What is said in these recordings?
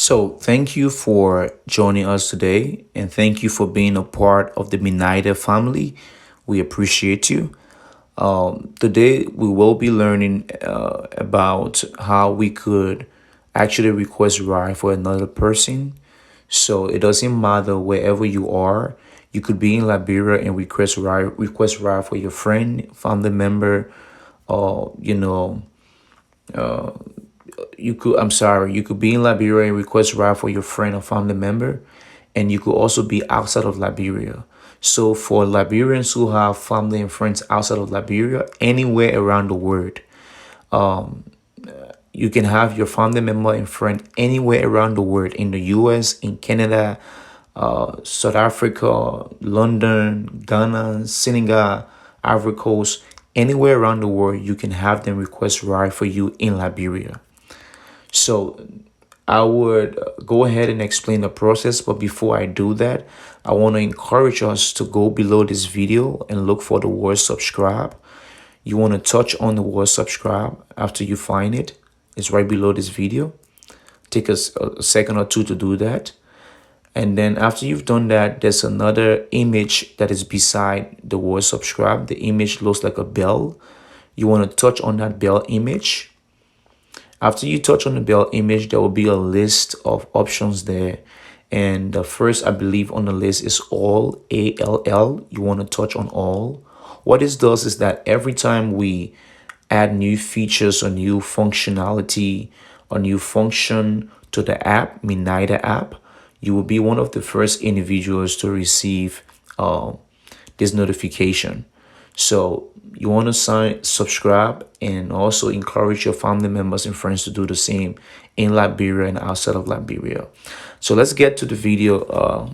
So, thank you for joining us today, and thank you for being a part of the Minaida family. We appreciate you. Today, we will be learning about how we could actually request ride for another person. So, it doesn't matter wherever you are. You could be in Liberia and request ride for your friend, family member, or you could be in Liberia and request ride for your friend or family member, and you could also be outside of Liberia. So for Liberians who have family and friends outside of Liberia, anywhere around the world, you can have your family member and friend anywhere around the world, in the US, in Canada, South Africa, London, Ghana, Senegal, Ivory Coast, anywhere around the world, you can have them request ride for you in Liberia. So I would go ahead and explain the process, but before I do that, I want to encourage us to go below this video and look for the word subscribe. You want to touch on the word subscribe after you find it. It's right below this video. Take a second or two to do that. And then after you've done that, there's another image that is beside the word subscribe. The image looks like a bell. You want to touch on that bell image. After you touch on the bell image, there will be a list of options there. And the first, I believe, on the list is all, ALL. You want to touch on all. What this does is that every time we add new features or new functionality or new function to the app, Minaida app, you will be one of the first individuals to receive this notification. So you want to subscribe, and also encourage your family members and friends to do the same in Liberia and outside of Liberia. So let's get to the video.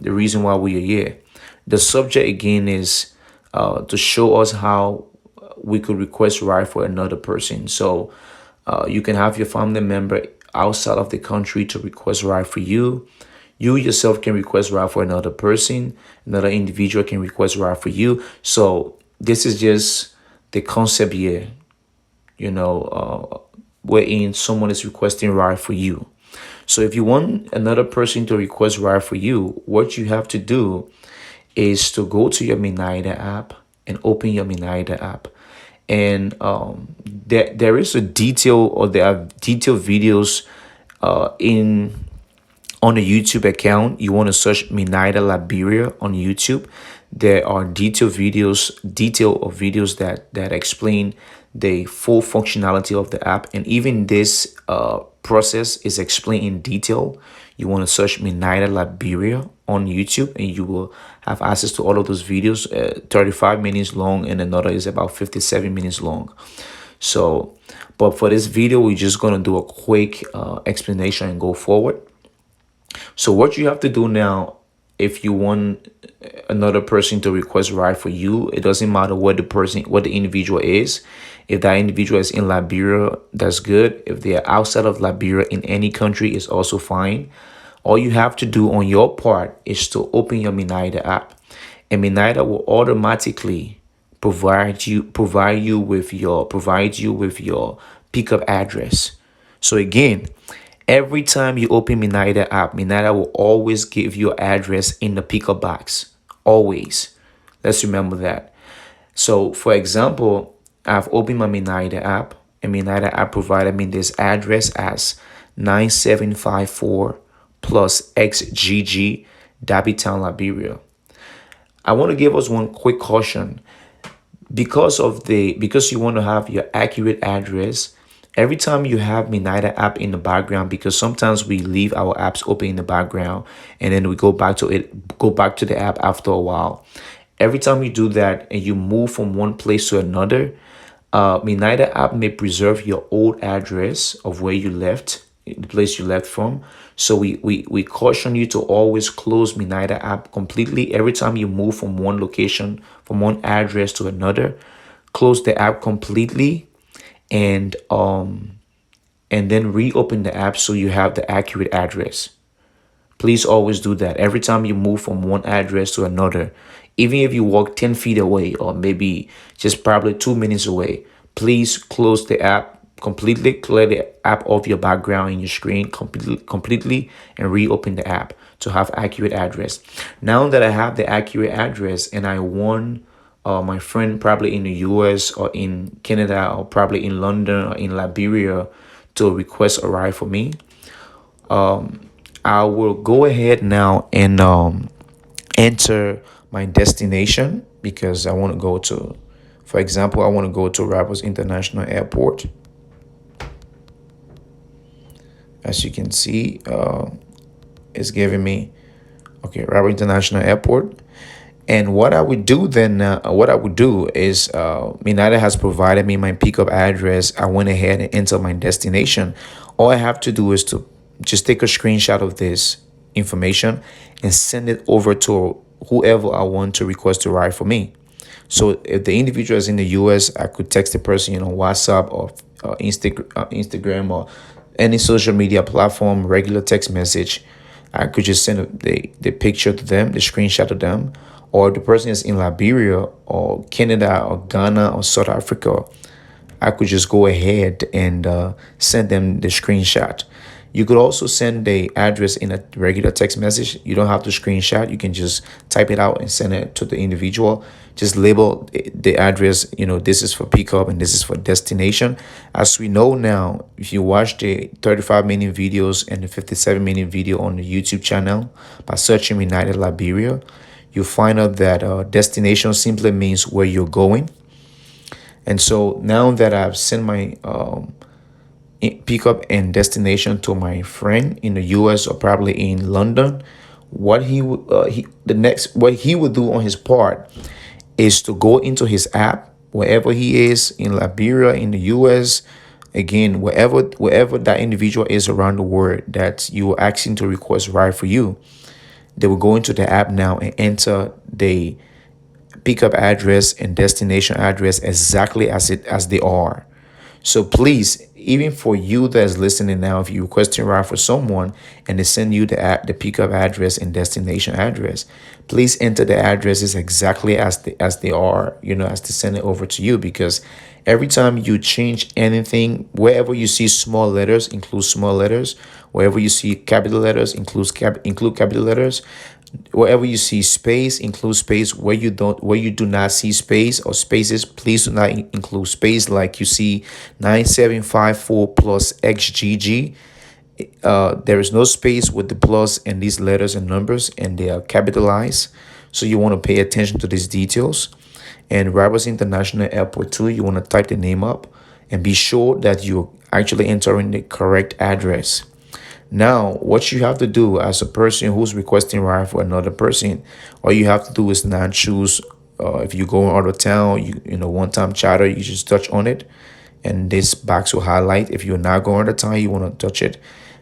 The reason why we are here. The subject again is to show us how we could request ride for another person. So you can have your family member outside of the country to request ride for you. You yourself can request ride for another person. Another individual can request ride for you. So this is just the concept here, wherein someone is requesting ride for you. So if you want another person to request ride for you, what you have to do is to go to your Minaida app and open your Minaida app. And there is a detail, or there are detailed videos on the YouTube account. You want to search Minaida Liberia on YouTube. There are detail of videos that explain the full functionality of the app, and even this process is explained in detail. You want to search Minaida Liberia on YouTube, and you will have access to all of those videos. 35 minutes long, and another is about 57 minutes long. So, but for this video, we're just going to do a quick explanation and go forward. So what you have to do now, if you want another person to request ride for you, it doesn't matter what the individual is. If that individual is in Liberia, that's good. If they are outside of Liberia in any country, it's also fine. All you have to do on your part is to open your Minaida app, and Minaida will automatically provide you with your pickup address. So again, every time you open Minaida app, Minaida will always give you your address in the pickup box. Always. Let's remember that. So for example, I've opened my Minaida app, and Minaida app provided me this address as 9754 plus XGG, Town, Liberia. I want to give us one quick caution. Because you want to have your accurate address, every time you have Minaida app in the background, because sometimes we leave our apps open in the background and then we go back to the app after a while. Every time you do that and you move from one place to another, Minaida app may preserve your old address of where you left, the place you left from. So we caution you to always close Minaida app completely. Every time you move from one location, from one address to another, close the app completely, and then reopen the app so you have the accurate address. Please always do that every time you move from one address to another. Even if you walk 10 feet away, or maybe just probably 2 minutes away, please close the app completely clear the app off your background in your screen completely and reopen the app to have accurate address. Now that I have the accurate address and I want my friend probably in the US or in Canada or probably in London or in Liberia to request a ride for me, I will go ahead now and enter my destination because I want to go to, for example, I want to go to Rappers International Airport. As you can see, it's giving me, okay, Rappers International Airport. And what I would do then, what I would do is, Minaida has provided me my pickup address. I went ahead and entered my destination. All I have to do is to just take a screenshot of this information and send it over to whoever I want to request to ride for me. So if the individual is in the US, I could text the person, WhatsApp or Instagram or any social media platform, regular text message. I could just send the picture to them, the screenshot to them. Or the person is in Liberia or Canada or Ghana or South Africa, I could just go ahead and send them the screenshot. You could also send the address in a regular text message. You don't have to screenshot. You can just type it out and send it to the individual. Just label the address, this is for pickup and this is for destination. As we know now, if you watch the 35-minute videos and the 57-minute video on the YouTube channel by searching Minaida Liberia, you find out that destination simply means where you're going. And so now that I've sent my pickup and destination to my friend in the US or probably in London, what he would do on his part is to go into his app wherever he is in Liberia, in the US, again, wherever that individual is around the world that you are asking to request ride for you. They will go into the app now and enter the pickup address and destination address exactly as they are. So please, even for you that's listening now, if you're requesting a ride for someone and they send you the pickup address and destination address, please enter the addresses exactly as they are, as they send it over to you. Because every time you change anything, wherever you see small letters, include small letters. Wherever you see capital letters, include capital letters. Wherever you see space, include space. Where you do not see space or spaces, please do not include space. Like you see 9754 plus XGG. There is no space with the plus and these letters and numbers, and they are capitalized. So you want to pay attention to these details. And Rappers International Airport 2, you want to type the name up and be sure that you're actually entering the correct address. Now, what you have to do as a person who's requesting ride for another person, all you have to do is not choose. If you go out of town, one-time charter, you just touch on it, and this box will highlight. If you're not going out of town, you want to touch it.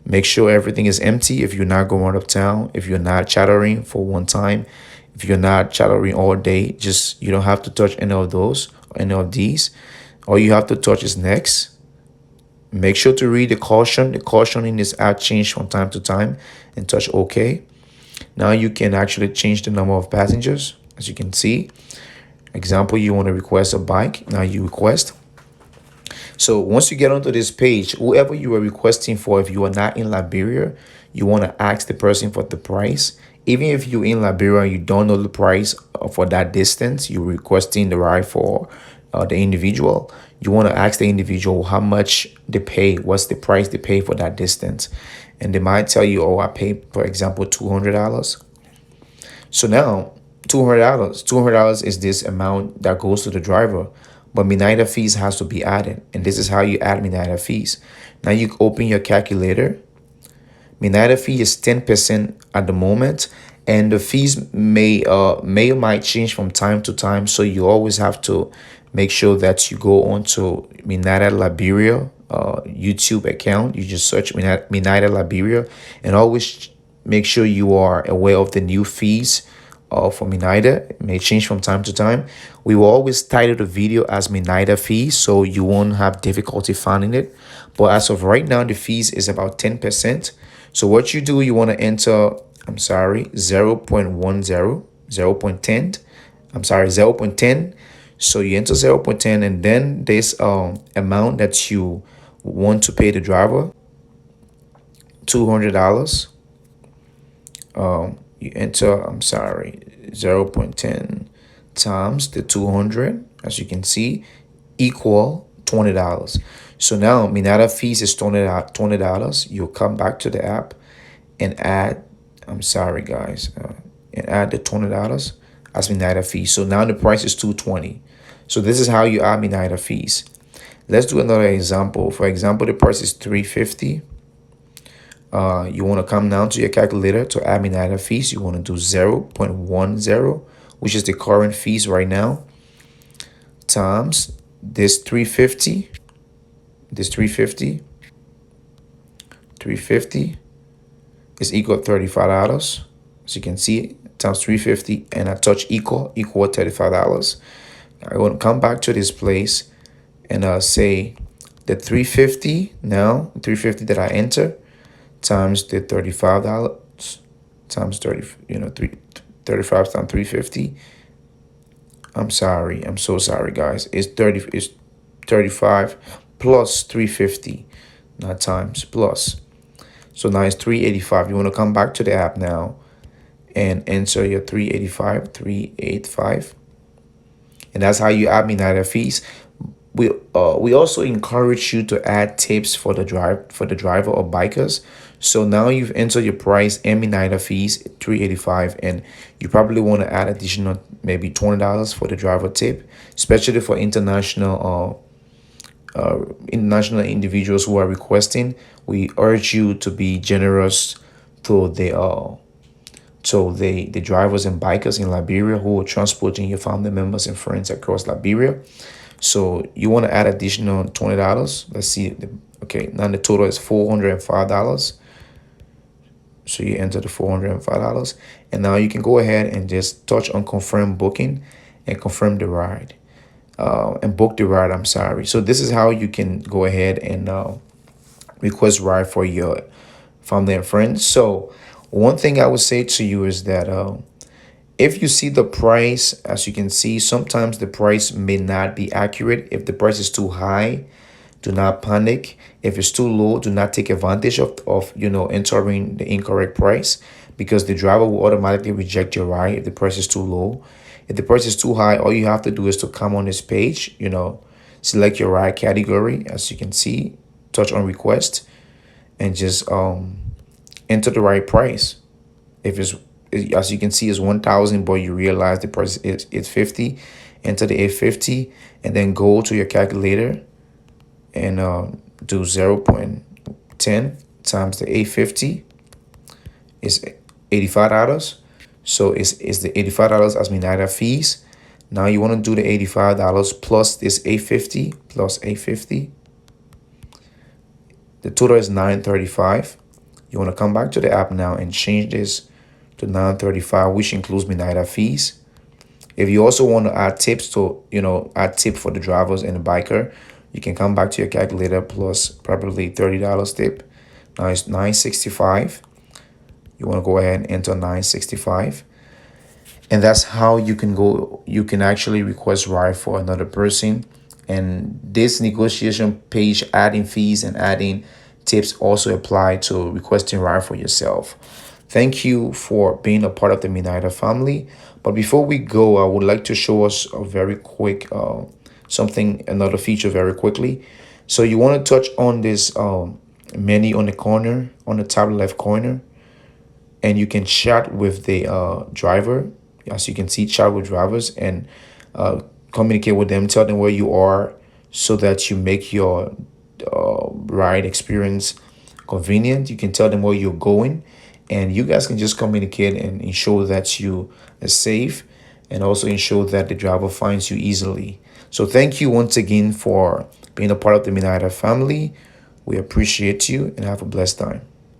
Make sure everything is empty. If you're not going out of town, if you're not chartering for one time, if you're not chartering all day, you don't have to touch any of those, any of these. All you have to touch is next. Make sure to read the caution. The caution in this app change from time to time, and touch OK. Now you can actually change the number of passengers. As you can see, example, you want to request a bike. Now you request. So once you get onto this page, whoever you are requesting for, if you are not in Liberia, you want to ask the person for the price. Even if you're in Liberia and you don't know the price for that distance, you're requesting the ride for the individual, you want to ask the individual how much they pay, what's the price they pay for that distance. And they might tell you, oh, I pay, for example, $200. So now $200 is this amount that goes to the driver, but Minaida fees has to be added. And this is how you add Minaida fees. Now you open your calculator. Minaida fee is 10% at the moment, and the fees may or might change from time to time. So you always have to make sure that you go on to Minaida Liberia YouTube account. You just search Minaida Liberia, and always make sure you are aware of the new fees for Minaida. It may change from time to time. We will always title the video as Minaida fees, so you won't have difficulty finding it. But as of right now, the fees is about 10%. So what you do, you want to enter, 0.10. I'm sorry, 0.10. So you enter 0.10, and then this amount that you want to pay the driver $200, you enter, I'm sorry, 0.10 times the 200, as you can see, equal $20. So now Minaida fees is $20. You'll come back to the app and add, I'm sorry guys, and add the $20 as Minaida fees. So now the price is $220. So this is how you add Minaida fees. Let's do another example. For example, the price is $350. You want to come down to your calculator to add Minaida fees. You want to do 0.10, which is the current fees right now, times this 350. This 350 is equal to $35. As you can see, times 350 and a touch equal $35. I want to come back to this place and say the 350 now, 350 that I enter times the $35 times 30, 35 times 350. I'm sorry. I'm so sorry, guys. It's 35 plus 350, not times, plus. So now it's 385. You want to come back to the app now and enter your 385. And that's how you add Minaida fees. We also encourage you to add tips for the driver or bikers. So now you've entered your price and Minaida fees, 385, and you probably want to add additional maybe $20 for the driver tip, especially for international individuals who are requesting. We urge you to be generous to the drivers and bikers in Liberia who are transporting your family members and friends across Liberia. So you want to add additional $20. Let's see. Okay, now the total is $405. So you enter the $405, and now you can go ahead and just touch on confirm booking and confirm the ride, and book the ride. I'm sorry. So this is how you can go ahead and request ride for your family and friends. So one thing I would say to you is that if you see the price, as you can see, sometimes the price may not be accurate. If the price is too high, do not panic. If it's too low, do not take advantage of entering the incorrect price, because the driver will automatically reject your ride if the price is too low. If the price is too high, all you have to do is to come on this page, select your ride category, as you can see, touch on request, and just enter the right price. If it's, as you can see, it's 1,000, but you realize the price is 850, enter the 850, and then go to your calculator and do 0.10 times the 850 is $85. So it's the $85 as Minaida fees. Now you want to do the $85 plus this 850 plus 850. The total is $935. You want to come back to the app now and change this to $935, which includes Minaida fees. If you also want to add tips to, add tip for the drivers and the biker, you can come back to your calculator plus probably $30 tip. Now it's $965. You want to go ahead and enter $965. And that's how you can actually request ride for another person. And this negotiation page, adding fees and adding tips, also apply to requesting ride for yourself. Thank you for being a part of the Minaida family. But before we go, I would like to show us a very quick another feature very quickly. So you want to touch on this menu on the corner, on the top left corner, and you can chat with the driver. As you can see, chat with drivers and communicate with them, tell them where you are, so that you make your ride experience convenient. You can tell them where you're going, and you guys can just communicate and ensure that you are safe, and also ensure that the driver finds you easily. So thank you once again for being a part of the Minaida family. We appreciate you and have a blessed time.